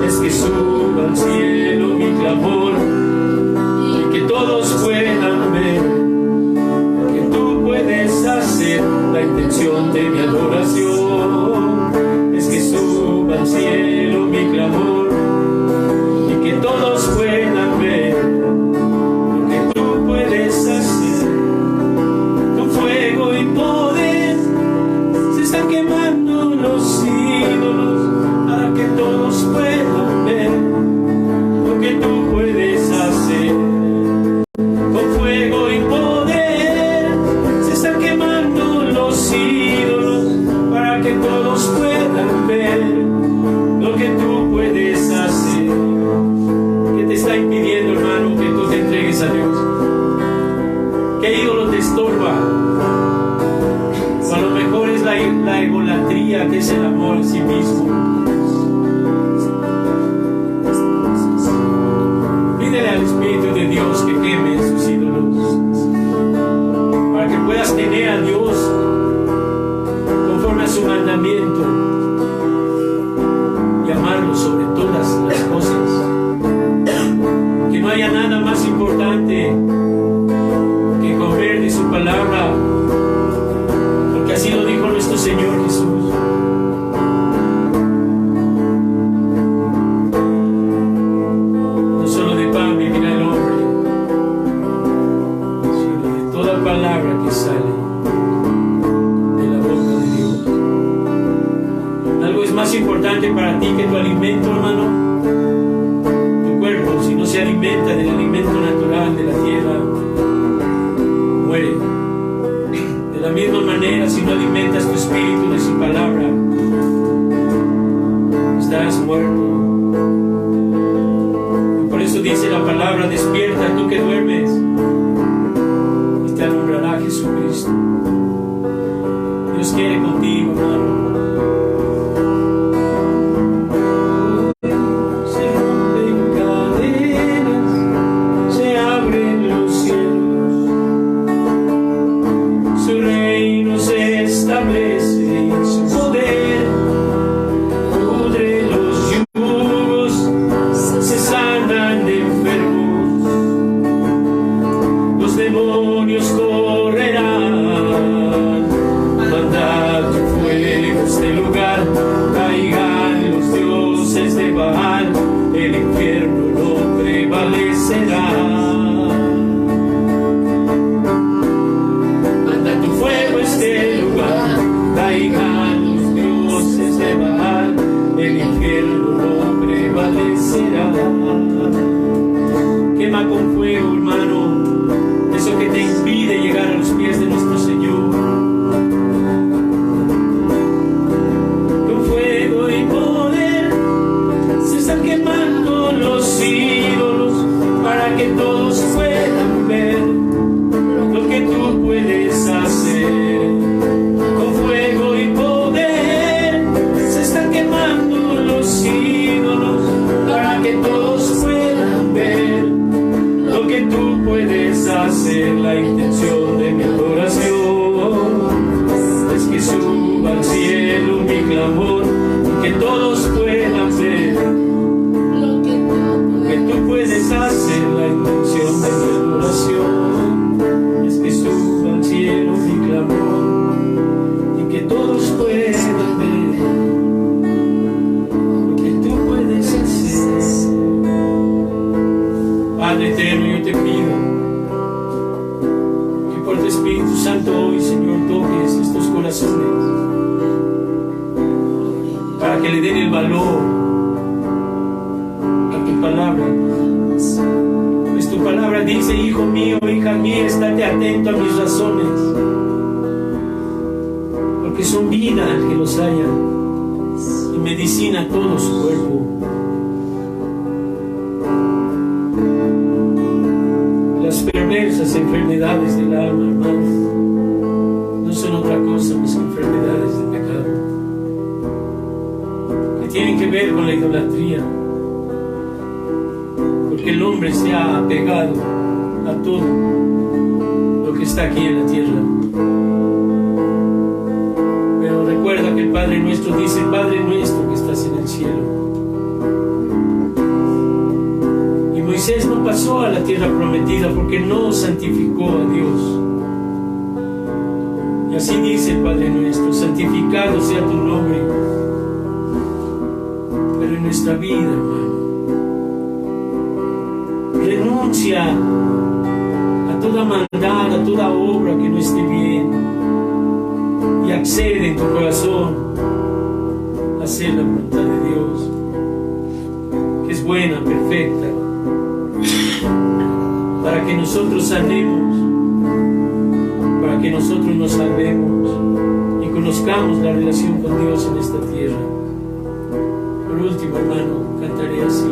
es que suba al cielo mi clamor y que todos puedan ver que tú puedes hacer la intención de mi adoración, es que suba al cielo mi clamor y que todos puedan ver lo que tú puedes hacer. Con fuego y poder se están quemando los ídolos para que todos puedan ver lo que tú puedes hacer. Con fuego y poder se están quemando los ídolos para que todos puedan ver lo que tú puedes hacer. ¿Qué te está impidiendo, hermano, que tú te entregues a Dios? ¿Qué ídolo te estorba? O a lo mejor es la egolatría, que es el amor a sí mismo. Pídele al Espíritu de Dios que queme sus ídolos para que puedas tener a Dios conforme a su mandamiento y amarlo sobre todas las cosas. Que no haya nada más importante que comer de su palabra, porque así lo dijo nuestro Señor Jesús. No solo de pan vivirá el hombre, sino de toda palabra que sale de la boca de Dios. Algo es más importante para ti que tu alimento, hermano. Tu cuerpo, si no se alimenta del alimento natural de la tierra, muere. De la misma manera, si no alimentas tu espíritu de su palabra, estarás muerto. Y por eso dice la palabra: despierta tú que duermes, y te alumbrará Jesucristo. Dios quiere contigo, hermano. Quema con fuego, hermano, eso que te impide llegar a los pies de nuestro Señor. Con fuego y poder se están quemando los ídolos para que todos puedan ver lo que tú puedes hacer. Con fuego y poder se están quemando los ídolos para que todos puedan ver lo que tú puedes hacer. La intención de mi adoración es que suba al cielo mi clamor y que todos puedan ver lo que tú puedes hacer. La intención de mi adoración es que suba al cielo mi clamor y que todos puedan ver lo que tú puedes hacer. Padre eterno, yo te pido que por tu Espíritu Santo hoy, Señor, toques estos corazones para que le den el valor a tu palabra. Pues tu palabra dice: hijo mío, hija mía, estate atento a mis razones, porque son vida al que los haya y medicina a todo su cuerpo. Las perversas enfermedades del alma, hermano, no son otra cosa más que enfermedades de pecado, que tienen que ver con la idolatría, porque el hombre se ha apegado a todo lo que está aquí en la tierra. Pero recuerda Padre nuestro, dice: Padre nuestro que estás en el cielo. Y Moisés no pasó a la tierra prometida porque no santificó a Dios. Y así dice el Padre nuestro: santificado sea tu nombre. Pero en nuestra vida, hermano, renuncia a toda maldad, a toda obra que no esté bien, y accede en tu corazón a hacer la voluntad de Dios, que es buena, perfecta, para que nosotros sanemos, para que nosotros nos salvemos y conozcamos la relación con Dios en esta tierra. Por último, hermano, cantaré así.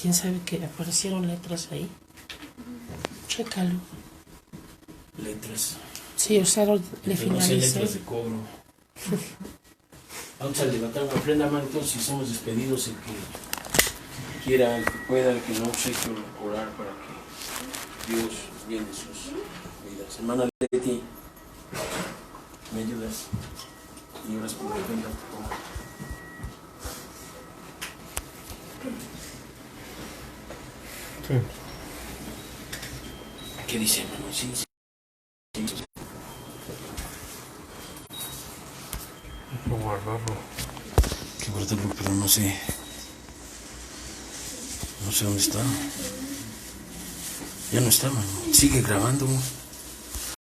¿Quién sabe que aparecieron letras ahí? Chécalo. Letras. Sí, o sea, le No sé, finalice. letras de cobro. Vamos a levantar una ofrenda, hermanitos, y somos despedidos. El que quiera, el que pueda, el que no, sé que orar para que Dios llene sus vidas. Hermana Leti, ¿me ayudas? Y oras por la ofrenda, por favor. Sí. ¿Qué dice, hermano? Sí, sí. Voy a guardarlo. Que guardarlo, pero no sé. No sé dónde está. Ya no está, hermano. Sigue grabando.